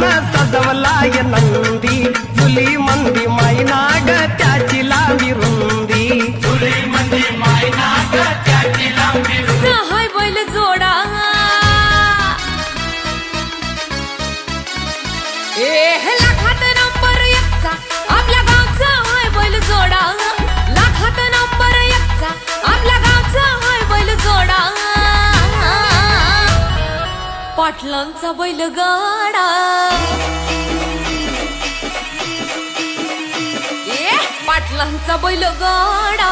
सजवलाय नंदी जुली मंदी मायनाग त्याची लांबी रुंदी जुली मंदी मायनाग त्याची लांबी रुंदी हाय बैल जोडा लाखात नंबर एकचा आपल्या गावचा हाय बैल जोडा लाखात नंबर एकचा आपल्या गावचा हाय बैल जोडा पाटलांचा बैलगाडा पाटलांचा बैलगाडा